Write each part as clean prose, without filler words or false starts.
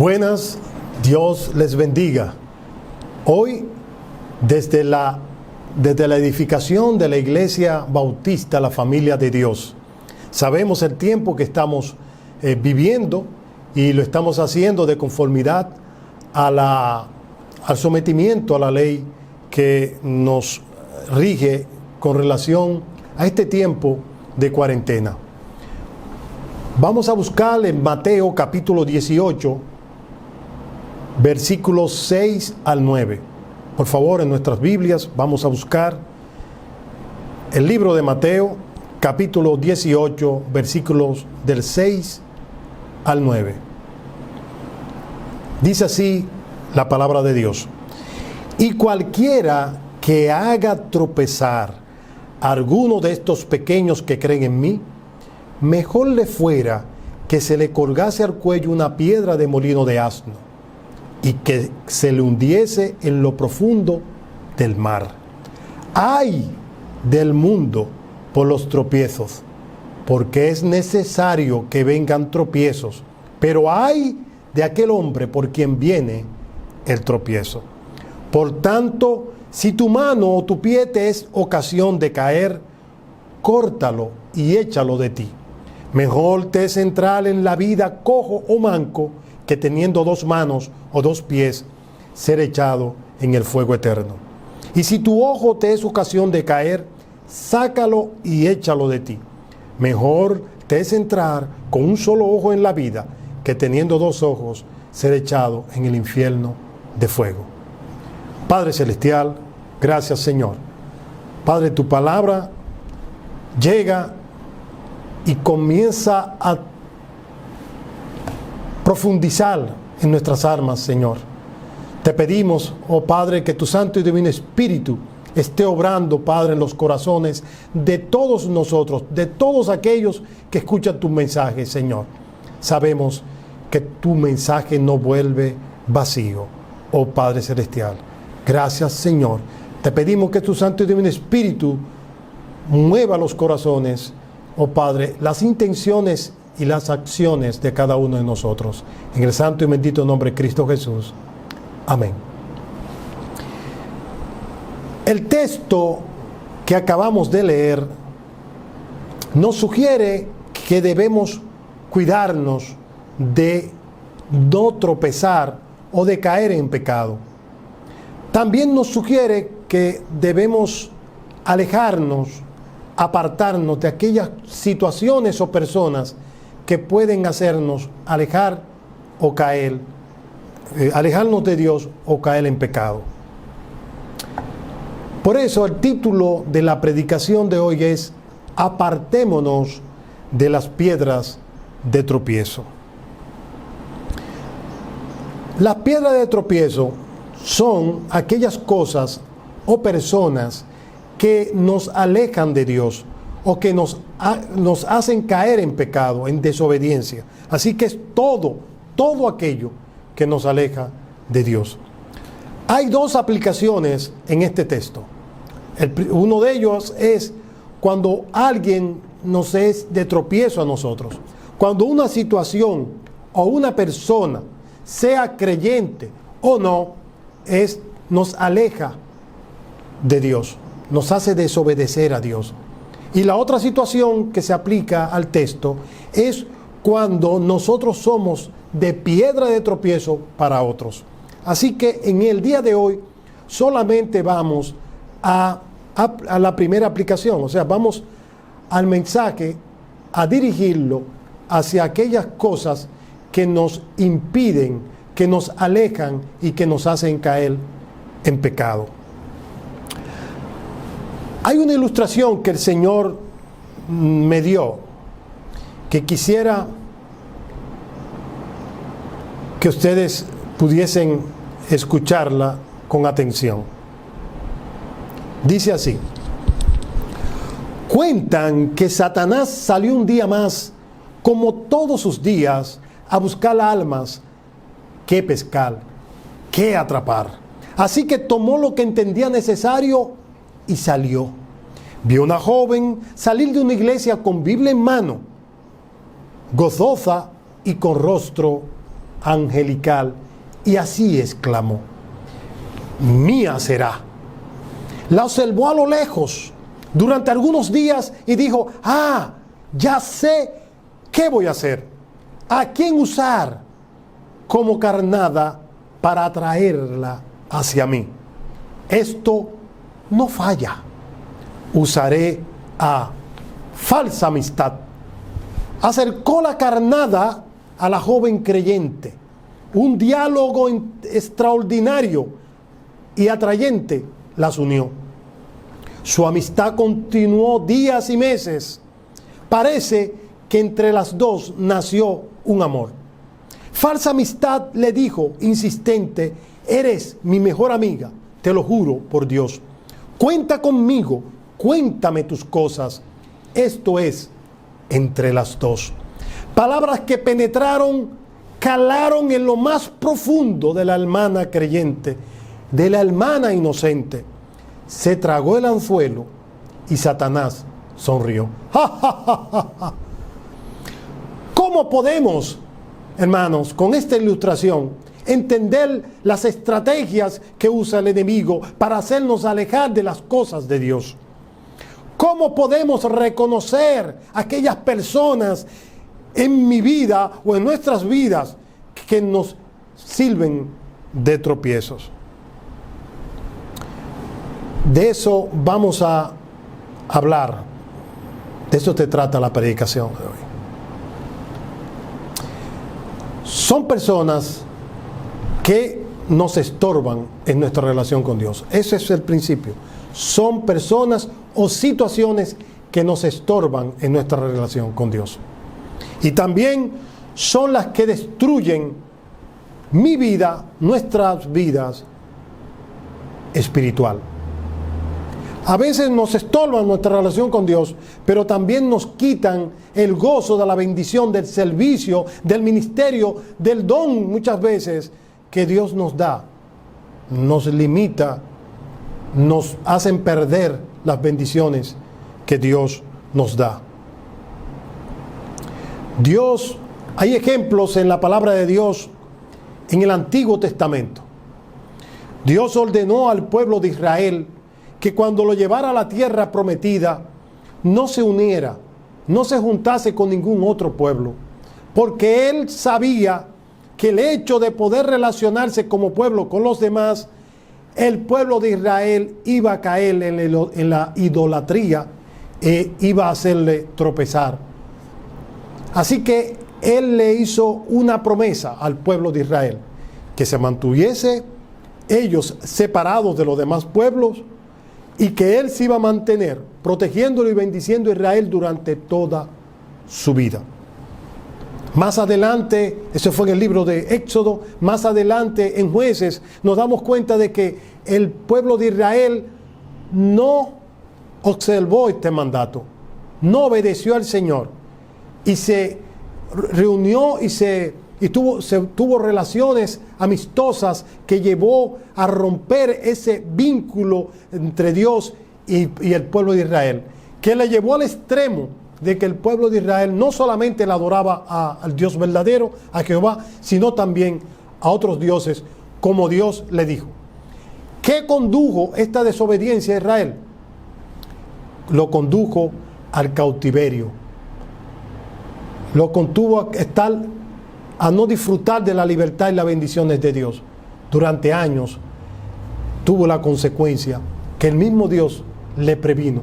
Buenas, Dios les bendiga. Hoy, desde la edificación de la Iglesia Bautista, la Familia de Dios, sabemos el tiempo que estamos viviendo y lo estamos haciendo de conformidad al sometimiento a la ley que nos rige con relación a este tiempo de cuarentena. Vamos a buscar en Mateo capítulo 18, versículos 6 al 9. Por favor, en nuestras Biblias vamos a buscar el libro de Mateo capítulo 18, versículos del 6 al 9. Dice así la palabra de Dios: y cualquiera que haga tropezar a alguno de estos pequeños que creen en mí, mejor le fuera que se le colgase al cuello una piedra de molino de asno y que se le hundiese en lo profundo del mar. ¡Ay del mundo por los tropiezos! Porque es necesario que vengan tropiezos, pero ¡ay de aquel hombre por quien viene el tropiezo! Por tanto, si tu mano o tu pie te es ocasión de caer, córtalo y échalo de ti. Mejor te es entrar en la vida cojo o manco que teniendo dos manos o dos pies ser echado en el fuego eterno. Y si tu ojo te es ocasión de caer, sácalo y échalo de ti. Mejor te es entrar con un solo ojo en la vida que teniendo dos ojos ser echado en el infierno de fuego. Padre Celestial, gracias Señor. Padre, tu palabra llega y comienza a profundizar en nuestras almas, Señor. Te pedimos, oh Padre, que tu Santo y Divino Espíritu esté obrando, Padre, en los corazones de todos nosotros, de todos aquellos que escuchan tu mensaje, Señor. Sabemos que tu mensaje no vuelve vacío, oh Padre Celestial. Gracias, Señor. Te pedimos que tu Santo y Divino Espíritu mueva los corazones, oh Padre, las intenciones y las acciones de cada uno de nosotros. En el santo y bendito nombre de Cristo Jesús. Amén. El texto que acabamos de leer nos sugiere que debemos cuidarnos de no tropezar o de caer en pecado. También nos sugiere que debemos alejarnos, apartarnos de aquellas situaciones o personas que pueden hacernos alejar o caer, alejarnos de Dios o caer en pecado. Por eso el título de la predicación de hoy es: apartémonos de las piedras de tropiezo. Las piedras de tropiezo son aquellas cosas o personas que nos alejan de Dios o que nos hacen caer en pecado, en desobediencia. Así que es todo aquello que nos aleja de Dios. Hay dos aplicaciones en este texto. Uno de ellos es cuando alguien nos es de tropiezo a nosotros. Cuando una situación o una persona, sea creyente o no, nos aleja de Dios, nos hace desobedecer a Dios. Y la otra situación que se aplica al texto es cuando nosotros somos de piedra de tropiezo para otros. Así que en el día de hoy solamente vamos a la primera aplicación, o sea, vamos al mensaje, a dirigirlo hacia aquellas cosas que nos impiden, que nos alejan y que nos hacen caer en pecado. Hay una ilustración que el Señor me dio, que quisiera que ustedes pudiesen escucharla con atención. Dice así: cuentan que Satanás salió un día más, como todos sus días, a buscar almas que pescar, que atrapar. Así que tomó lo que entendía necesario y salió. Vio una joven salir de una iglesia con Biblia en mano, gozosa y con rostro angelical y así exclamó: mía será. La observó a lo lejos durante algunos días y dijo: ya sé qué voy a hacer, a quién usar como carnada para atraerla hacia mí. Esto no falla. Usaré a falsa amistad. Acercó la carnada a la joven creyente. Un diálogo extraordinario y atrayente las unió. Su amistad continuó días y meses. Parece que entre las dos nació un amor. Falsa amistad le dijo, insistente: eres mi mejor amiga, te lo juro por Dios. Cuenta conmigo, cuéntame tus cosas. Esto es entre las dos. Palabras que penetraron, calaron en lo más profundo de la hermana creyente, de la hermana inocente. Se tragó el anzuelo y Satanás sonrió. ¡Ja, ja, ja, ja, ja! ¿Cómo podemos, hermanos, con esta ilustración, entender las estrategias que usa el enemigo para hacernos alejar de las cosas de Dios? ¿Cómo podemos reconocer aquellas personas en mi vida o en nuestras vidas que nos sirven de tropiezos? De eso vamos a hablar. De eso te trata la predicación de hoy. Son personas que nos estorban en nuestra relación con Dios. Ese es el principio. Son personas o situaciones que nos estorban en nuestra relación con Dios. Y también son las que destruyen mi vida, nuestras vidas espiritual. A veces nos estorban nuestra relación con Dios, pero también nos quitan el gozo de la bendición, del servicio, del ministerio, del don muchas veces que Dios nos da. Nos limita, nos hacen perder las bendiciones que Dios nos da. Dios, hay ejemplos en la palabra de Dios en el Antiguo Testamento. Dios ordenó al pueblo de Israel que cuando lo llevara a la tierra prometida, no se uniera, no se juntase con ningún otro pueblo, porque Él sabía que el hecho de poder relacionarse como pueblo con los demás, el pueblo de Israel iba a caer en la idolatría e iba a hacerle tropezar. Así que Él le hizo una promesa al pueblo de Israel, que se mantuviese ellos separados de los demás pueblos, y que Él se iba a mantener protegiéndolo y bendiciendo a Israel durante toda su vida. Más adelante, eso fue en el libro de Éxodo, más adelante en Jueces, nos damos cuenta de que el pueblo de Israel no observó este mandato, no obedeció al Señor y se reunió y tuvo relaciones amistosas que llevó a romper ese vínculo entre Dios y el pueblo de Israel, que le llevó al extremo de que el pueblo de Israel no solamente le adoraba al Dios verdadero, a Jehová, sino también a otros dioses, como Dios le dijo. ¿Qué condujo esta desobediencia a Israel? Lo condujo al cautiverio. Lo contuvo a no disfrutar de la libertad y las bendiciones de Dios. Durante años tuvo la consecuencia que el mismo Dios le previno.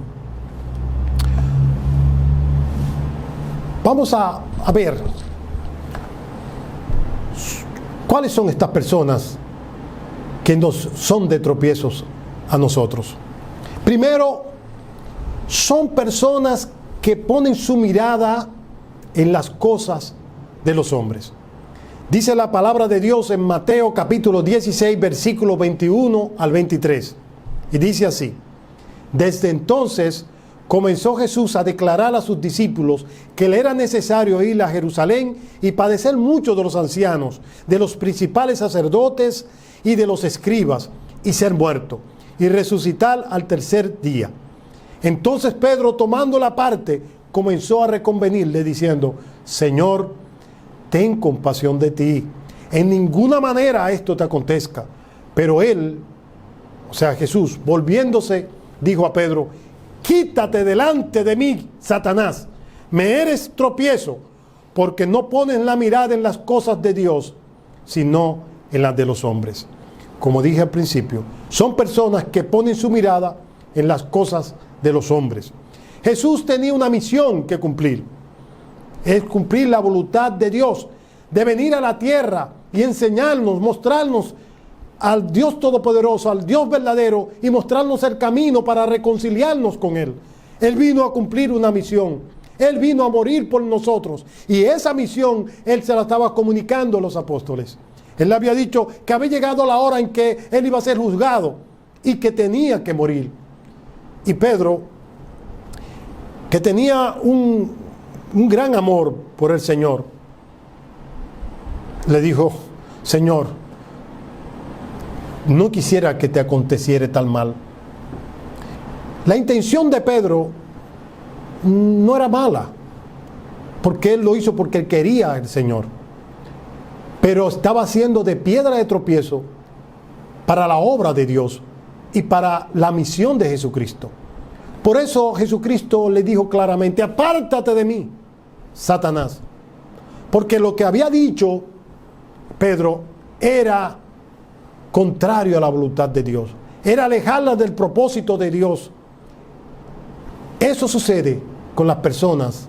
Vamos a ver cuáles son estas personas que nos son de tropiezos a nosotros. Primero, son personas que ponen su mirada en las cosas de los hombres. Dice la palabra de Dios en Mateo capítulo 16, versículo 21 al 23. Y dice así: desde entonces comenzó Jesús a declarar a sus discípulos que le era necesario ir a Jerusalén y padecer mucho de los ancianos, de los principales sacerdotes y de los escribas, y ser muerto, y resucitar al tercer día. Entonces Pedro, tomando la parte, comenzó a reconvenirle diciendo: Señor, ten compasión de ti. en ninguna manera esto te acontezca. Pero él, o sea Jesús, volviéndose, dijo a Pedro: quítate delante de mí, Satanás, me eres tropiezo, porque no pones la mirada en las cosas de Dios, sino en las de los hombres. Como dije al principio, son personas que ponen su mirada en las cosas de los hombres. Jesús tenía una misión que cumplir, es cumplir la voluntad de Dios, de venir a la tierra y enseñarnos, mostrarnos al Dios Todopoderoso, al Dios verdadero, y mostrarnos el camino para reconciliarnos con Él. Él vino a cumplir una misión, Él vino a morir por nosotros, y esa misión Él se la estaba comunicando a los apóstoles. Él le había dicho que había llegado la hora en que Él iba a ser juzgado y que tenía que morir. Y Pedro, que tenía un gran amor por el Señor, le dijo: Señor, no quisiera que te aconteciera tal mal. La intención de Pedro no era mala, porque él lo hizo porque él quería al Señor, pero estaba haciendo de piedra de tropiezo para la obra de Dios y para la misión de Jesucristo. Por eso Jesucristo le dijo claramente: apártate de mí, Satanás, porque lo que había dicho Pedro era contrario a la voluntad de Dios, era alejarla del propósito de Dios. Eso sucede con las personas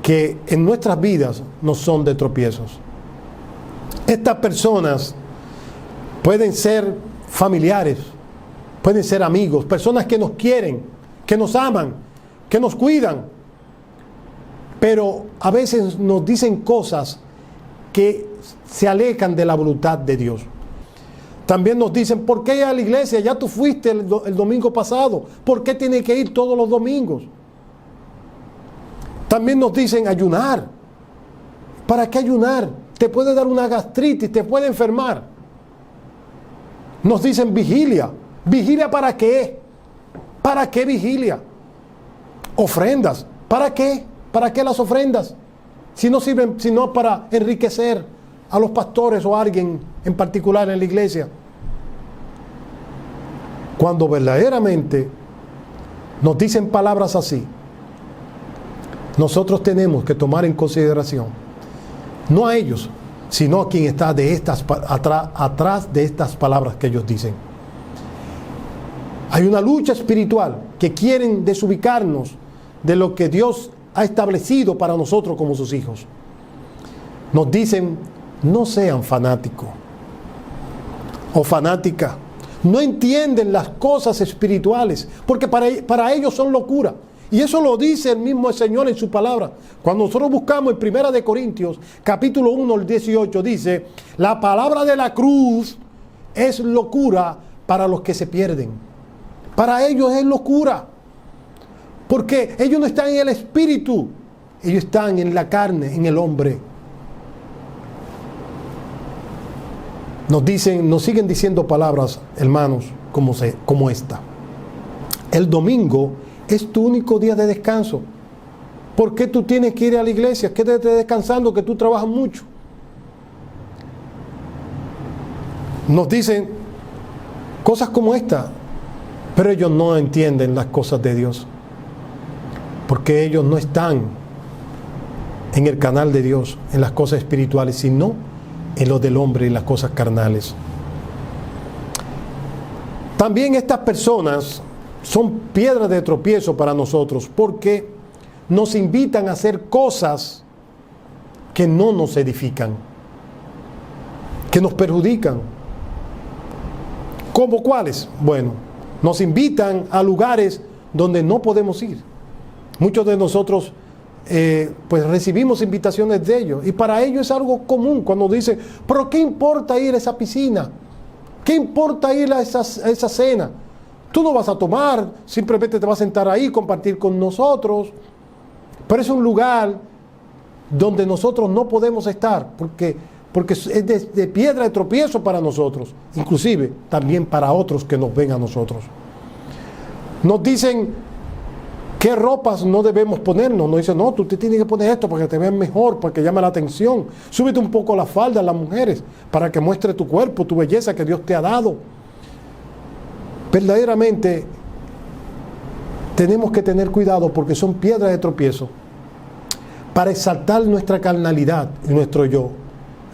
que en nuestras vidas no son de tropiezos. Estas personas pueden ser familiares, pueden ser amigos, personas que nos quieren, que nos aman, que nos cuidan, pero a veces nos dicen cosas que se alejan de la voluntad de Dios. También nos dicen: ¿por qué ir a la iglesia? Ya tú fuiste el domingo pasado. ¿Por qué tienes que ir todos los domingos? También nos dicen: ayunar. ¿Para qué ayunar? Te puede dar una gastritis, te puede enfermar. Nos dicen: vigilia. ¿Vigilia para qué? ¿Para qué vigilia? Ofrendas. ¿Para qué? ¿Para qué las ofrendas? Si no sirven sino para enriquecer a los pastores o a alguien en particular en la iglesia. Cuando verdaderamente nos dicen palabras así, nosotros tenemos que tomar en consideración no a ellos, sino a quien está atrás de estas palabras que ellos dicen. Hay una lucha espiritual que quieren desubicarnos de lo que Dios ha establecido para nosotros como sus hijos. Nos dicen: no sean fanáticos o fanáticas, no entienden las cosas espirituales, porque para ellos son locura. Y eso lo dice el mismo Señor en su palabra. Cuando nosotros buscamos en 1 de Corintios, capítulo 1, el 18, dice: la palabra de la cruz es locura para los que se pierden. Para ellos es locura, porque ellos no están en el espíritu, ellos están en la carne, en el hombre. Nos siguen diciendo palabras, hermanos, como esta: el domingo es tu único día de descanso. ¿Por qué tú tienes que ir a la iglesia? Quédate descansando, que tú trabajas mucho. Nos dicen cosas como esta, pero ellos no entienden las cosas de Dios, porque ellos no están en el canal de Dios, en las cosas espirituales, sino en lo del hombre y las cosas carnales. También estas personas son piedras de tropiezo para nosotros, porque nos invitan a hacer cosas que no nos edifican, que nos perjudican. ¿Cómo cuáles? Bueno, nos invitan a lugares donde no podemos ir. Muchos de nosotros pues recibimos invitaciones de ellos, y para ellos es algo común cuando dicen: pero ¿qué importa ir a esa piscina? ¿Qué importa ir a esa cena? Tú no vas a tomar, simplemente te vas a sentar ahí, compartir con nosotros. Pero es un lugar donde nosotros no podemos estar, porque es de piedra de tropiezo para nosotros, inclusive también para otros que nos ven a nosotros. Nos dicen: ¿Qué ropas no debemos ponernos? Nos dice, no, tú te tienes que poner esto para que te veas mejor, para que llame la atención. Súbete un poco la falda a las mujeres para que muestre tu cuerpo, tu belleza que Dios te ha dado. Verdaderamente tenemos que tener cuidado porque son piedras de tropiezo para exaltar nuestra carnalidad y nuestro yo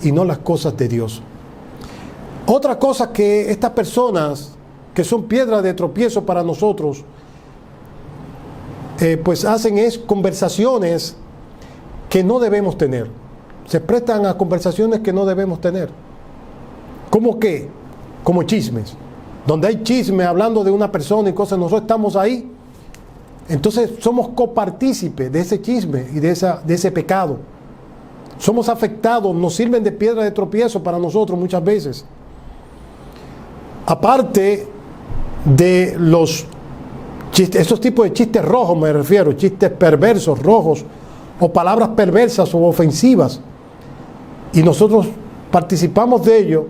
y no las cosas de Dios. Otra cosa que estas personas que son piedras de tropiezo para nosotros pues hacen es conversaciones que no debemos tener. Se prestan a conversaciones que no debemos tener. ¿Cómo qué? Como chismes. Donde hay chisme hablando de una persona y cosas, nosotros estamos ahí. Entonces somos copartícipes de ese chisme y de ese pecado. Somos afectados, nos sirven de piedra de tropiezo para nosotros muchas veces. Aparte de los chistes, esos tipos de chistes rojos me refiero, chistes perversos, rojos, o palabras perversas o ofensivas. Y nosotros participamos de ello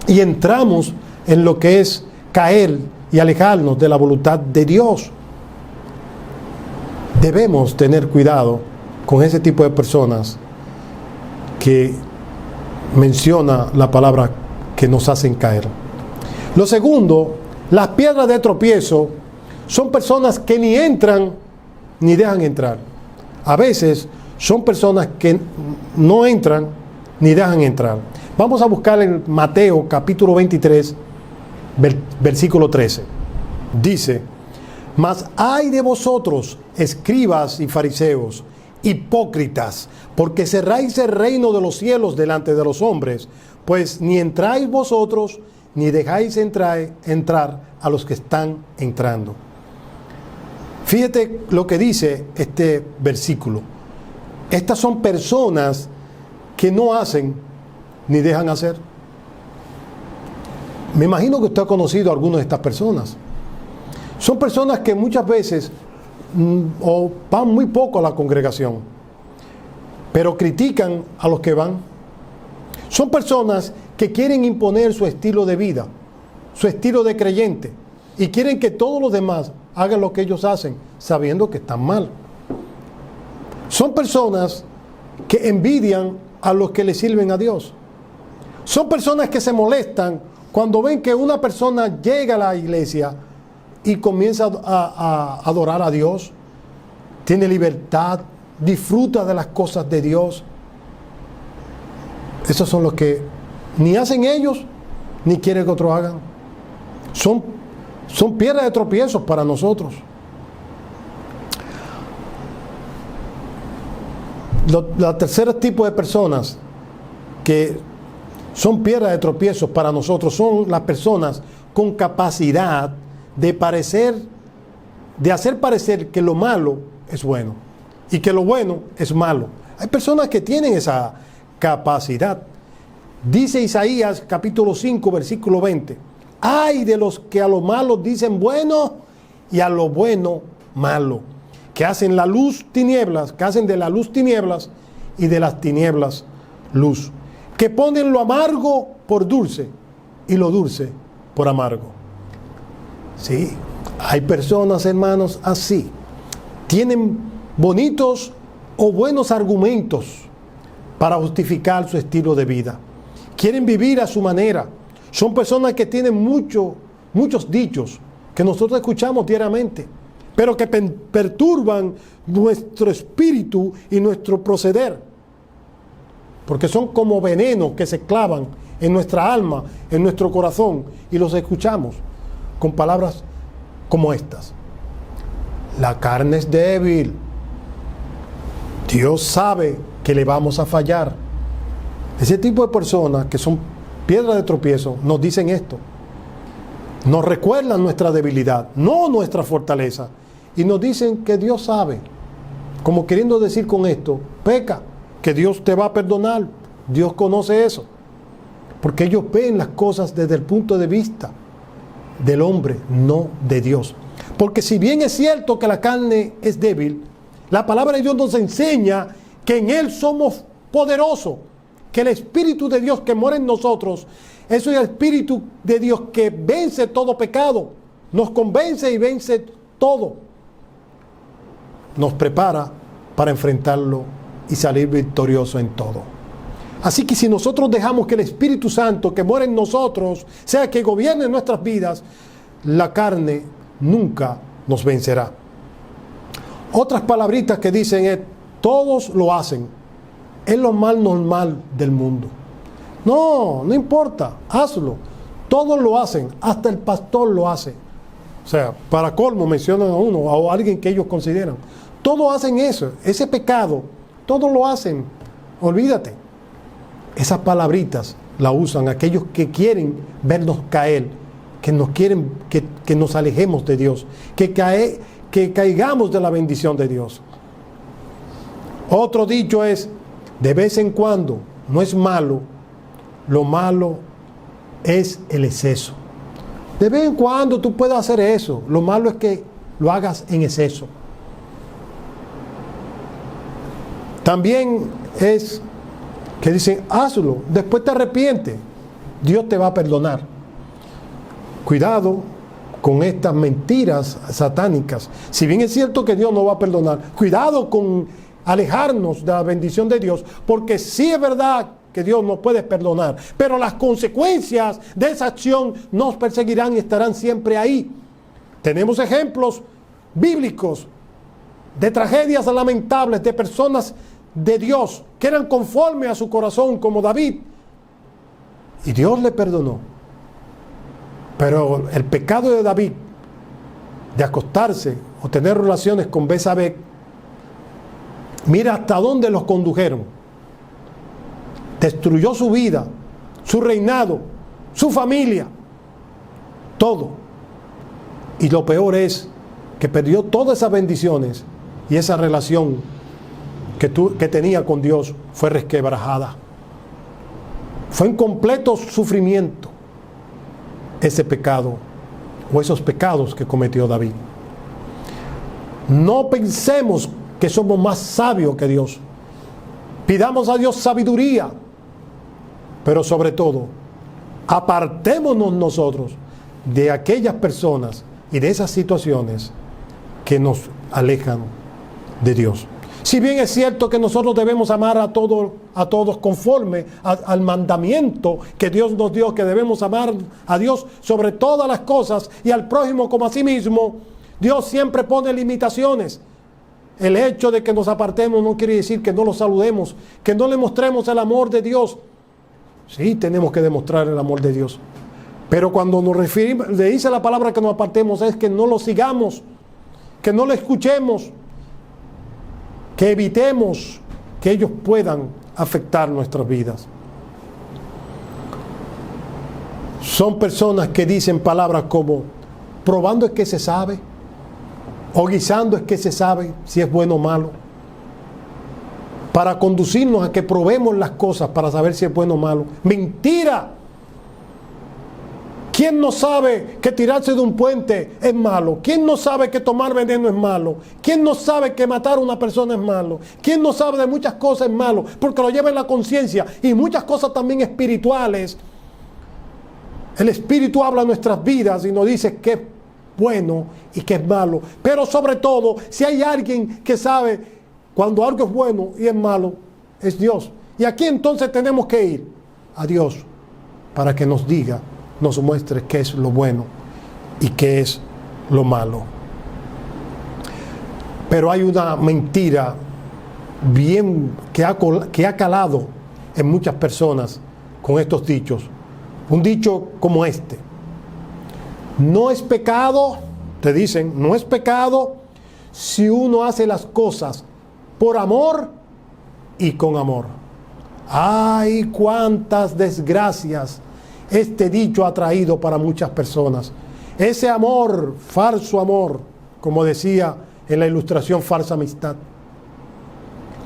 y entramos en lo que es caer y alejarnos de la voluntad de Dios. Debemos tener cuidado con ese tipo de personas que menciona la palabra que nos hacen caer. Lo segundo, las piedras de tropiezo son personas que ni entran ni dejan entrar. A veces son personas que no entran ni dejan entrar. Vamos a buscar en Mateo capítulo 23, versículo 13. Dice: mas ay de vosotros, escribas y fariseos, hipócritas, porque cerráis el reino de los cielos delante de los hombres, pues ni entráis vosotros, ni dejáis entrar a los que están entrando. Fíjate lo que dice este versículo. Estas son personas que no hacen ni dejan hacer. Me imagino que usted ha conocido a algunas de estas personas. Son personas que muchas veces van muy poco a la congregación, pero critican a los que van. Son personas que quieren imponer su estilo de vida, su estilo de creyente, y quieren que todos los demás hagan lo que ellos hacen, sabiendo que están mal. Son personas que envidian a los que le sirven a Dios. Son personas que se molestan cuando ven que una persona llega a la iglesia y comienza a adorar a Dios, tiene libertad, disfruta de las cosas de Dios. Esos son los que ni hacen ellos, ni quieren que otros hagan. Son piedras de tropiezos para nosotros. La tercera tipo de personas que son piedras de tropiezos para nosotros son las personas con capacidad de hacer parecer que lo malo es bueno y que lo bueno es malo. Hay personas que tienen esa capacidad. Dice Isaías capítulo 5 versículo 20: ay de los que a lo malo dicen bueno y a lo bueno malo, que hacen la luz tinieblas, que hacen de la luz tinieblas y de las tinieblas luz, que ponen lo amargo por dulce y lo dulce por amargo. Sí, hay personas, hermanos, así. Tienen bonitos o buenos argumentos para justificar su estilo de vida. Quieren vivir a su manera. Son personas que tienen muchos dichos que nosotros escuchamos diariamente, pero que perturban nuestro espíritu y nuestro proceder, porque son como venenos que se clavan en nuestra alma, en nuestro corazón, y los escuchamos con palabras como estas: la carne es débil, Dios sabe que le vamos a fallar. Ese tipo de personas que son piedras de tropiezo nos dicen esto, nos recuerdan nuestra debilidad, no nuestra fortaleza, y nos dicen que Dios sabe, como queriendo decir con esto: peca, que Dios te va a perdonar. Dios conoce eso, porque ellos ven las cosas desde el punto de vista del hombre, no de Dios. Porque si bien es cierto que la carne es débil, la palabra de Dios nos enseña que en Él somos poderosos, que el Espíritu de Dios que mora en nosotros, eso es el Espíritu de Dios que vence todo pecado, nos convence y vence todo. nos prepara para enfrentarlo y salir victorioso en todo. Así que si nosotros dejamos que el Espíritu Santo que mora en nosotros sea que gobierne nuestras vidas, la carne nunca nos vencerá. Otras palabritas que dicen es: todos lo hacen. Es lo más normal del mundo. No, no importa, hazlo. Todos lo hacen, hasta el pastor lo hace. O sea, para colmo mencionan a uno o a alguien que ellos consideran. Todos hacen eso, ese pecado, todos lo hacen. Olvídate. Esas palabritas las usan aquellos que quieren vernos caer, que nos quieren que nos alejemos de Dios, que caigamos de la bendición de Dios. Otro dicho es: de vez en cuando, no es malo, lo malo es el exceso. De vez en cuando tú puedes hacer eso, lo malo es que lo hagas en exceso. También es que dicen: hazlo, después te arrepientes, Dios te va a perdonar. Cuidado con estas mentiras satánicas. Si bien es cierto que Dios no va a perdonar, cuidado con alejarnos de la bendición de Dios, porque sí es verdad que Dios nos puede perdonar, pero las consecuencias de esa acción nos perseguirán y estarán siempre ahí. Tenemos ejemplos bíblicos de tragedias lamentables de personas de Dios que eran conformes a su corazón, como David, y Dios le perdonó. Pero el pecado de David de acostarse o tener relaciones con Betsabé, mira hasta dónde los condujeron. Destruyó su vida, su reinado, su familia, todo. Y lo peor es que perdió todas esas bendiciones y esa relación que tenía con Dios fue resquebrajada. Fue un completo sufrimiento ese pecado o esos pecados que cometió David. No pensemos que somos más sabios que Dios. Pidamos a Dios sabiduría, pero sobre todo, apartémonos nosotros de aquellas personas y de esas situaciones que nos alejan de Dios. Si bien es cierto que nosotros debemos amar a todos conforme al mandamiento que Dios nos dio, que debemos amar a Dios sobre todas las cosas y al prójimo como a sí mismo, Dios siempre pone limitaciones. El hecho de que nos apartemos no quiere decir que no lo saludemos, que no le mostremos el amor de Dios. Sí, tenemos que demostrar el amor de Dios. Pero cuando nos referimos, le dice la palabra que nos apartemos, es que no lo sigamos, que no lo escuchemos, que evitemos que ellos puedan afectar nuestras vidas. Son personas que dicen palabras como: probando es que se sabe, o guisando es que se sabe si es bueno o malo, para conducirnos a que probemos las cosas para saber si es bueno o malo. ¡Mentira! ¿Quién no sabe que tirarse de un puente es malo? ¿Quién no sabe que tomar veneno es malo? ¿Quién no sabe que matar a una persona es malo? ¿Quién no sabe de muchas cosas es malo? Porque lo lleva en la conciencia, y muchas cosas también espirituales. El Espíritu habla en nuestras vidas y nos dice qué es bueno y qué es malo. Pero sobre todo, si hay alguien que sabe cuando algo es bueno y es malo, es Dios. ¿Y aquí entonces tenemos que ir? A Dios, para que nos diga, nos muestre qué es lo bueno y qué es lo malo. Pero hay una mentira bien que ha calado en muchas personas con estos dichos. Un dicho como este: no es pecado, te dicen, no es pecado si uno hace las cosas por amor y con amor. ¡Ay, cuántas desgracias este dicho ha traído para muchas personas! Ese amor, falso amor, como decía en la ilustración Falsa Amistad,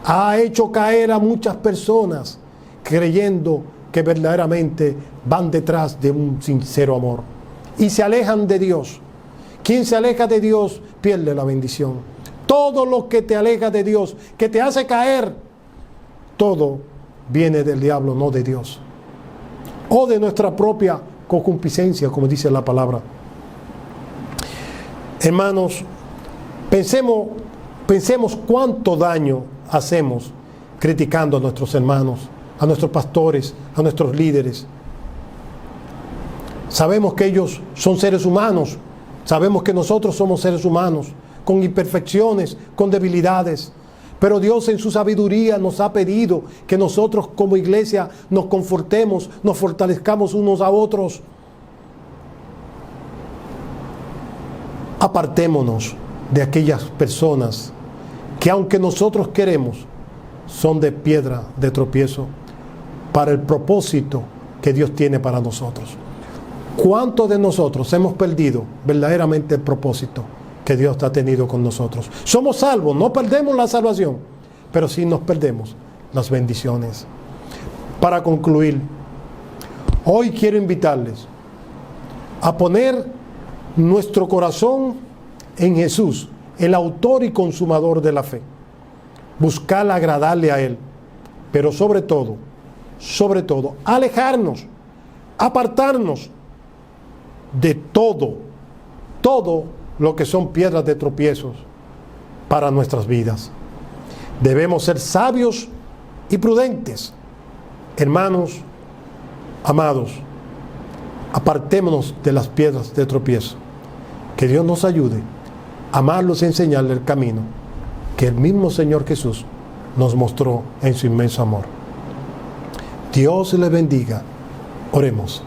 ha hecho caer a muchas personas creyendo que verdaderamente van detrás de un sincero amor y se alejan de Dios. Quien se aleja de Dios pierde la bendición. Todo lo que te aleja de Dios, que te hace caer, todo viene del diablo, no de Dios, o de nuestra propia concupiscencia, como dice la palabra. Hermanos, pensemos Pensemos cuánto daño hacemos criticando a nuestros hermanos, a nuestros pastores, a nuestros líderes. Sabemos que ellos son seres humanos, sabemos que nosotros somos seres humanos, con imperfecciones, con debilidades, pero Dios en su sabiduría nos ha pedido que nosotros como iglesia nos confortemos, nos fortalezcamos unos a otros. Apartémonos de aquellas personas que, aunque nosotros queremos, son de piedra de tropiezo para el propósito que Dios tiene para nosotros. ¿Cuántos de nosotros hemos perdido verdaderamente el propósito que Dios ha tenido con nosotros? Somos salvos, no perdemos la salvación, pero sí nos perdemos las bendiciones. Para concluir, hoy quiero invitarles a poner nuestro corazón en Jesús, el autor y consumador de la fe. Buscar agradarle a Él, pero sobre todo, alejarnos, apartarnos de todo lo que son piedras de tropiezos para nuestras vidas. Debemos ser sabios y prudentes. Hermanos, amados, apartémonos de las piedras de tropiezo. Que Dios nos ayude a amarlos y enseñarle el camino que el mismo Señor Jesús nos mostró en su inmenso amor. Dios les bendiga. Oremos.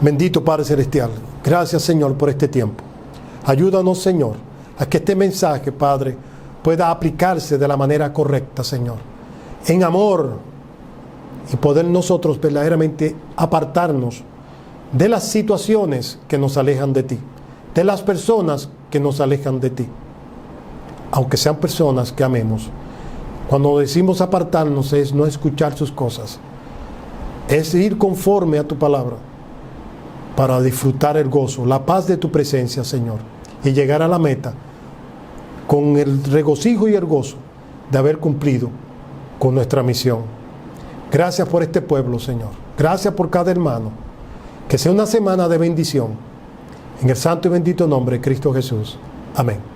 Bendito Padre Celestial, gracias Señor por este tiempo. Ayúdanos Señor a que este mensaje, Padre, pueda aplicarse de la manera correcta, Señor, en amor, y poder nosotros verdaderamente apartarnos de las situaciones que nos alejan de ti, de las personas que nos alejan de ti, aunque sean personas que amemos. Cuando decimos apartarnos es no escuchar sus cosas, es ir conforme a tu palabra para disfrutar el gozo, la paz de tu presencia, Señor, y llegar a la meta con el regocijo y el gozo de haber cumplido con nuestra misión. Gracias por este pueblo, Señor. Gracias por cada hermano. Que sea una semana de bendición. En el santo y bendito nombre de Cristo Jesús. Amén.